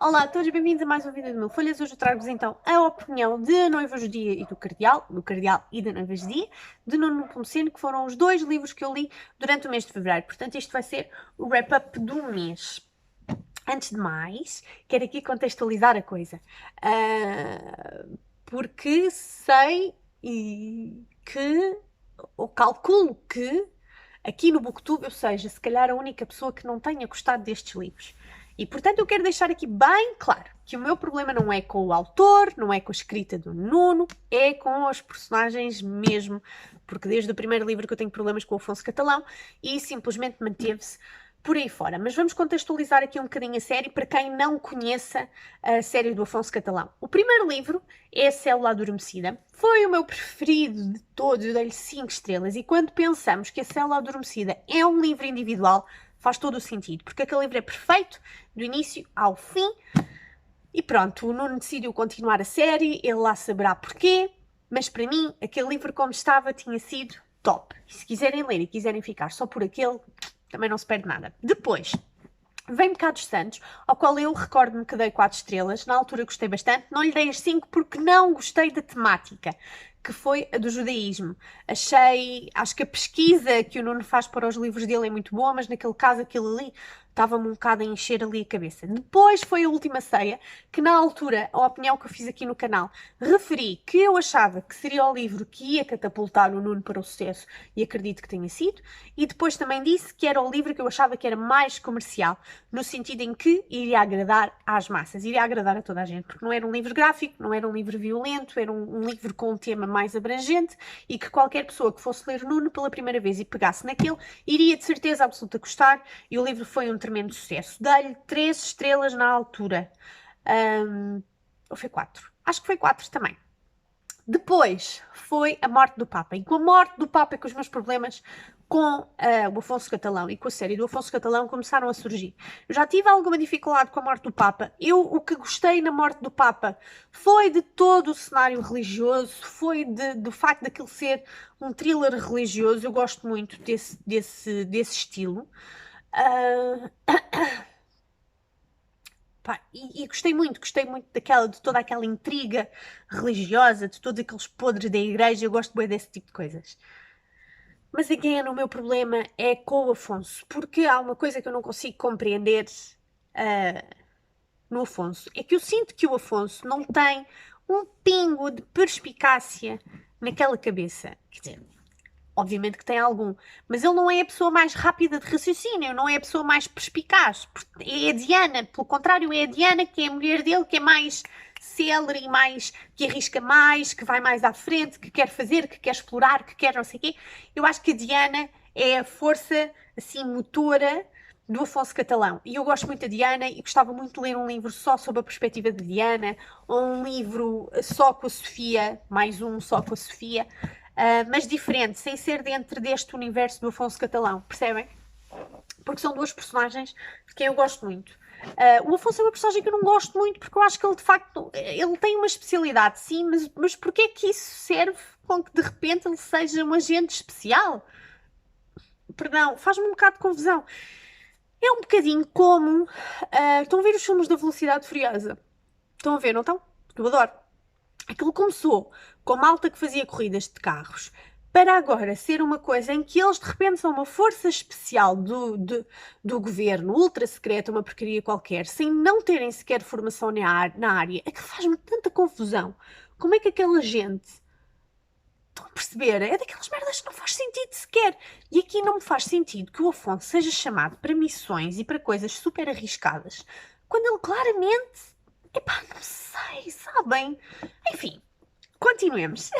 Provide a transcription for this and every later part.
Olá a todos, bem-vindos a mais um vídeo do Mil Folhas. Hoje eu trago-vos então a opinião de Noiva Judia e do Cardeal e da Noiva Judia, de Nuno Nepomuceno, que foram os dois livros que eu li durante o mês de fevereiro. Portanto, isto vai ser o wrap-up do mês. Antes de mais, quero aqui contextualizar a coisa, porque sei que, ou calculo que, aqui no Booktube eu seja, se calhar, a única pessoa que não tenha gostado destes livros. E, portanto, eu quero deixar aqui bem claro que o meu problema não é com o autor, não é com a escrita do Nuno, é com os personagens mesmo, porque desde o primeiro livro que eu tenho problemas com o Afonso Catalão e simplesmente manteve-se por aí fora. Mas vamos contextualizar aqui um bocadinho a série para quem não conheça a série do Afonso Catalão. O primeiro livro é A Célula Adormecida. Foi o meu preferido de todos, eu dei-lhe 5 estrelas. E quando pensamos que A Célula Adormecida é um livro individual, faz todo o sentido, porque aquele livro é perfeito, do início ao fim. E pronto, o Nuno decidiu continuar a série, ele lá saberá porquê, mas para mim, aquele livro como estava tinha sido top. E se quiserem ler e quiserem ficar só por aquele, também não se perde nada. Depois, vem Cá dos Santos, ao qual eu recordo-me que dei 4 estrelas. Na altura gostei bastante. Não lhe dei as 5 porque não gostei da temática, que foi a do judaísmo. Acho que a pesquisa que o Nuno faz para os livros dele é muito boa, mas naquele caso aquilo ali estava-me um bocado a encher ali a cabeça. Depois foi a Última Ceia, que na altura, a opinião que eu fiz aqui no canal, referi que eu achava que seria o livro que ia catapultar o Nuno para o sucesso, e acredito que tenha sido. E depois também disse que era o livro que eu achava que era mais comercial, no sentido em que iria agradar às massas, iria agradar a toda a gente, porque não era um livro gráfico, não era um livro violento, era um livro com um tema mais abrangente e que qualquer pessoa que fosse ler Nuno pela primeira vez e pegasse naquele, iria de certeza absoluta gostar, e o livro foi um tremendo sucesso. Dei-lhe 3 estrelas na altura. Ou foi 4? Acho que foi 4 também. Depois foi a morte do Papa. E com a morte do Papa, com os meus problemas com o Afonso Catalão e com a série do Afonso Catalão começaram a surgir. Eu já tive alguma dificuldade com a morte do Papa. O que gostei na morte do Papa foi de todo o cenário religioso, foi do facto daquilo ser um thriller religioso. Eu gosto muito desse estilo. Pá, e gostei muito de toda aquela intriga religiosa, de todos aqueles podres da igreja. Eu gosto bem desse tipo de coisas. Mas again, o meu problema é com o Afonso, porque há uma coisa que eu não consigo compreender no Afonso. É que eu sinto que o Afonso não tem um pingo de perspicácia naquela cabeça. Quer dizer, obviamente que tem algum, mas ele não é a pessoa mais rápida de raciocínio, não é a pessoa mais perspicaz. É a Diana, pelo contrário, é a Diana que é a mulher dele, que é mais célere e mais, que arrisca mais, que vai mais à frente, que quer fazer, que quer explorar, que quer não sei o quê. Eu acho que a Diana é a força, assim, motora do Afonso Catalão. E eu gosto muito da Diana e gostava muito de ler um livro só sobre a perspectiva de Diana, ou um livro só com a Sofia, mais um só com a Sofia, mas diferente, sem ser dentro deste universo do Afonso Catalão, percebem? Porque são duas personagens de quem eu gosto muito. O Afonso é uma personagem que eu não gosto muito, porque eu acho que ele, de facto, ele tem uma especialidade, sim, mas porquê é que isso serve com que, de repente, ele seja um agente especial? Perdão, faz-me um bocado de confusão. É um bocadinho como... estão a ver os filmes da Velocidade Furiosa? Estão a ver, não estão? Porque eu adoro. Aquilo começou com malta que fazia corridas de carros, para agora ser uma coisa em que eles de repente são uma força especial do governo, ultra secreta, uma porcaria qualquer, sem não terem sequer formação na área. É que faz-me tanta confusão. Como é que aquela gente... Estão a perceber? É daquelas merdas que não faz sentido sequer. E aqui não me faz sentido que o Afonso seja chamado para missões e para coisas super arriscadas, quando ele claramente... Epá, não sei, sabem? Enfim, continuemos.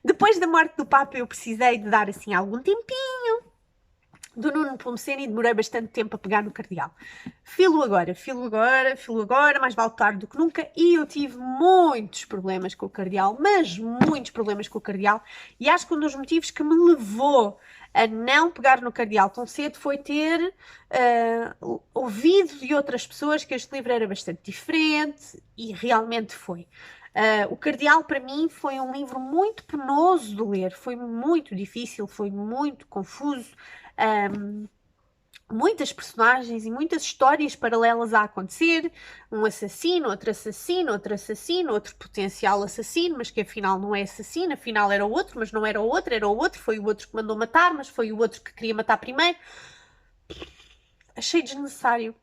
Depois da morte do Papa, eu precisei de dar assim algum tempinho do Nuno Nepomuceno e demorei bastante tempo a pegar no Cardeal. Filo agora, mais vale tarde do que nunca, e eu tive muitos problemas com o Cardeal, mas muitos problemas com o Cardeal, e acho que um dos motivos que me levou a não pegar no Cardeal tão cedo foi ter ouvido de outras pessoas que este livro era bastante diferente, e realmente foi. O Cardeal, para mim, foi um livro muito penoso de ler, foi muito difícil, foi muito confuso. muitas personagens e muitas histórias paralelas a acontecer, um assassino, outro potencial assassino, mas que afinal não é assassino, afinal era o outro, mas não era o outro, era o outro, foi o outro que mandou matar, mas foi o outro que queria matar primeiro. Achei desnecessário.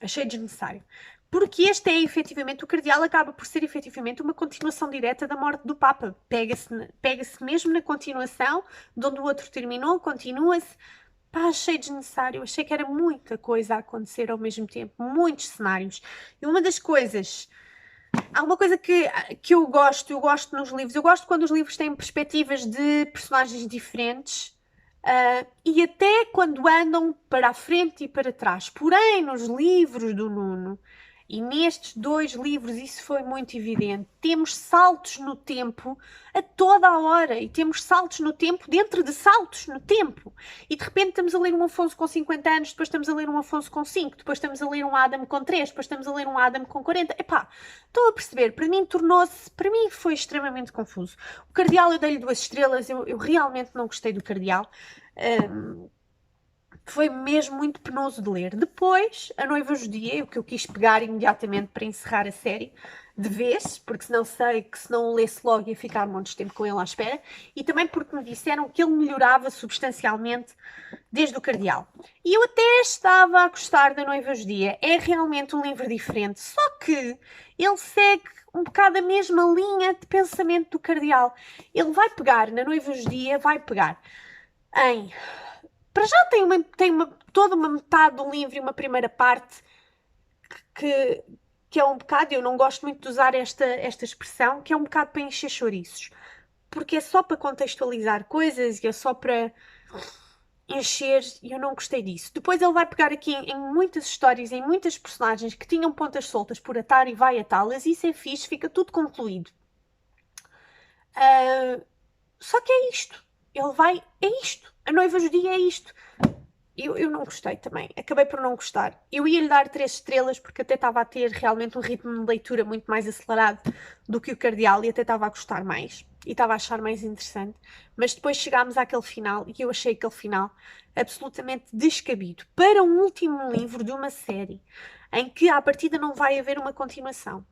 Achei desnecessário. Porque este é efetivamente, o Cardeal acaba por ser efetivamente uma continuação direta da morte do Papa. Pega-se mesmo na continuação, de onde o outro terminou, continua-se. Pá, achei desnecessário, achei que era muita coisa a acontecer ao mesmo tempo, muitos cenários. E uma das coisas, há uma coisa que eu gosto nos livros, eu gosto quando os livros têm perspectivas de personagens diferentes. E até quando andam para a frente e para trás. Porém, nos livros do Nuno e nestes dois livros isso foi muito evidente. Temos saltos no tempo a toda a hora e temos saltos no tempo dentro de saltos no tempo. E de repente estamos a ler um Afonso com 50 anos, depois estamos a ler um Afonso com 5, depois estamos a ler um Adam com 3, depois estamos a ler um Adam com 40. Epá, estou a perceber, para mim foi extremamente confuso. O Cardeal eu dei-lhe 2 estrelas, eu realmente não gostei do Cardeal. Foi mesmo muito penoso de ler. Depois, A Noiva Judia, o que eu quis pegar imediatamente para encerrar a série, de vez, porque senão sei que se não o lesse logo ia ficar um monte de tempo com ele à espera, e também porque me disseram que ele melhorava substancialmente desde o Cardeal. E eu até estava a gostar da Noiva Judia. É realmente um livro diferente, só que ele segue um bocado a mesma linha de pensamento do Cardeal. Ele vai pegar na Noiva Judia, vai pegar em... Para já toda uma metade do livro e uma primeira parte que é um bocado, eu não gosto muito de usar esta expressão, que é um bocado para encher chouriços. Porque é só para contextualizar coisas e é só para encher, e eu não gostei disso. Depois ele vai pegar aqui em muitas histórias, em muitas personagens que tinham pontas soltas por atar e vai atá-las, e isso é fixe, fica tudo concluído. Só que é isto. Ele vai, é isto. A Noiva Judia é isto. Eu não gostei também. Acabei por não gostar. Eu ia-lhe dar 3 estrelas porque até estava a ter realmente um ritmo de leitura muito mais acelerado do que o Cardeal e até estava a gostar mais. E estava a achar mais interessante. Mas depois chegámos àquele final e eu achei aquele final absolutamente descabido. Para um último livro de uma série em que à partida não vai haver uma continuação.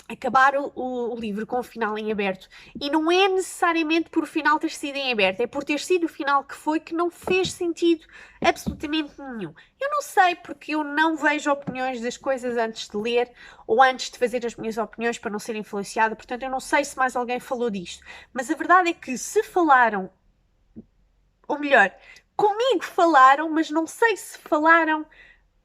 Acabar o livro com o final em aberto. E não é necessariamente por o final ter sido em aberto, é por ter sido o final que foi que não fez sentido absolutamente nenhum. Eu não sei porque eu não vejo opiniões das coisas antes de ler ou antes de fazer as minhas opiniões para não ser influenciada, portanto eu não sei se mais alguém falou disto. Mas a verdade é que se falaram, ou melhor, comigo falaram, mas não sei se falaram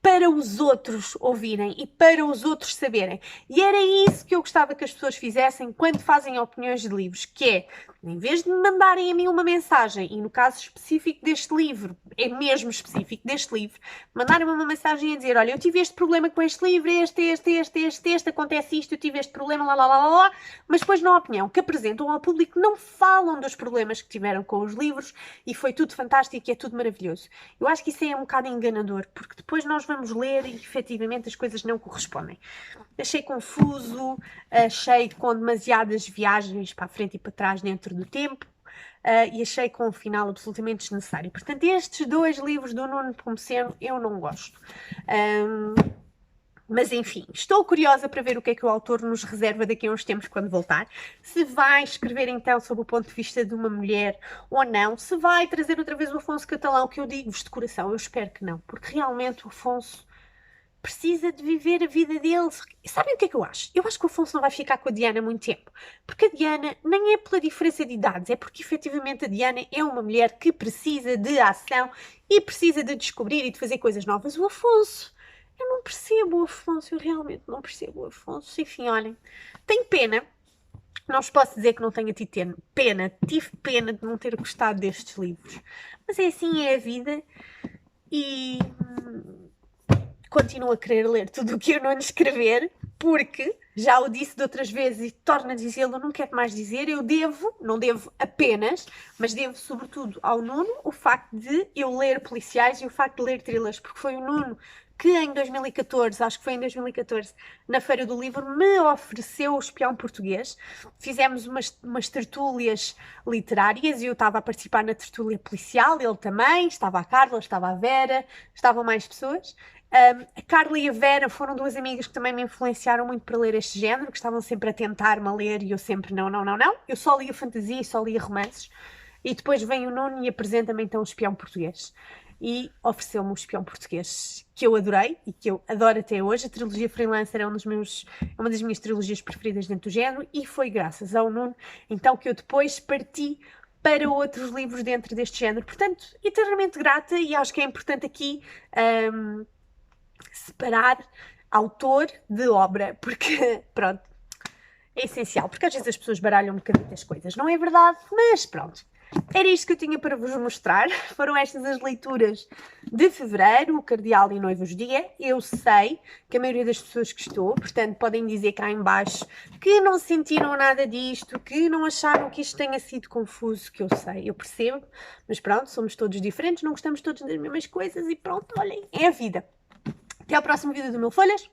para os outros ouvirem e para os outros saberem. E era isso que eu gostava que as pessoas fizessem quando fazem opiniões de livros, que é, em vez de me mandarem a mim uma mensagem, e no caso específico deste livro, é mesmo específico deste livro, mandarem-me uma mensagem a dizer, olha, eu tive este problema com este livro, este, acontece isto, eu tive este problema, lá, mas depois na opinião que apresentam ao público não falam dos problemas que tiveram com os livros e foi tudo fantástico e é tudo maravilhoso. Eu acho que isso é um bocado enganador, porque depois nós vamos ler e efetivamente as coisas não correspondem. Achei confuso, achei com demasiadas viagens para a frente e para trás dentro do tempo e achei com um final absolutamente desnecessário. Portanto, estes 2 livros do Nuno Nepomuceno eu não gosto. Mas enfim, estou curiosa para ver o que é que o autor nos reserva daqui a uns tempos quando voltar. Se vai escrever então sob o ponto de vista de uma mulher ou não. Se vai trazer outra vez o Afonso Catalão, que eu digo-vos de coração, eu espero que não. Porque realmente o Afonso precisa de viver a vida dele. E sabem o que é que eu acho? Eu acho que o Afonso não vai ficar com a Diana muito tempo. Porque a Diana nem é pela diferença de idades, é porque efetivamente a Diana é uma mulher que precisa de ação e precisa de descobrir e de fazer coisas novas. O Afonso... Eu não percebo o Afonso, eu realmente não percebo o Afonso. Enfim, olhem, tenho pena. Não vos posso dizer que não tenha tido pena. Tive pena de não ter gostado destes livros. Mas é assim, é a vida. E continuo a querer ler tudo o que eu não lhe escrever, porque já o disse de outras vezes e torno a dizê-lo, não quero mais dizer, eu devo, não devo apenas, mas devo sobretudo ao Nuno o facto de eu ler policiais e o facto de ler thrillers, porque foi o Nuno que em 2014, acho que foi em 2014, na Feira do Livro, me ofereceu o Espião Português. Fizemos umas tertúlias literárias e eu estava a participar na tertúlia policial, ele também, estava a Carla, estava a Vera, estavam mais pessoas. A Carla e a Vera foram duas amigas que também me influenciaram muito para ler este género, que estavam sempre a tentar-me a ler e eu sempre não. Eu só lia fantasia e só lia romances. E depois vem o Nuno e apresenta-me então o Espião Português. E ofereceu-me o Espião Português, que eu adorei e que eu adoro até hoje. A trilogia Freelancer é uma das minhas trilogias preferidas dentro do género e foi graças ao Nuno então que eu depois parti para outros livros dentro deste género. Portanto, eternamente grata e acho que é importante aqui separar autor de obra, porque, pronto, é essencial, porque às vezes as pessoas baralham um bocadinho as coisas, não é verdade? Mas pronto, era isto que eu tinha para vos mostrar. Foram estas as leituras de fevereiro, o Cardeal e Noivos Dia. Eu sei que a maioria das pessoas gostou, portanto podem dizer cá em baixo que não sentiram nada disto, que não acharam que isto tenha sido confuso, que eu sei, eu percebo, mas pronto, somos todos diferentes, não gostamos todos das mesmas coisas e pronto, olhem, é a vida. Até ao próximo vídeo do Mil Folhas.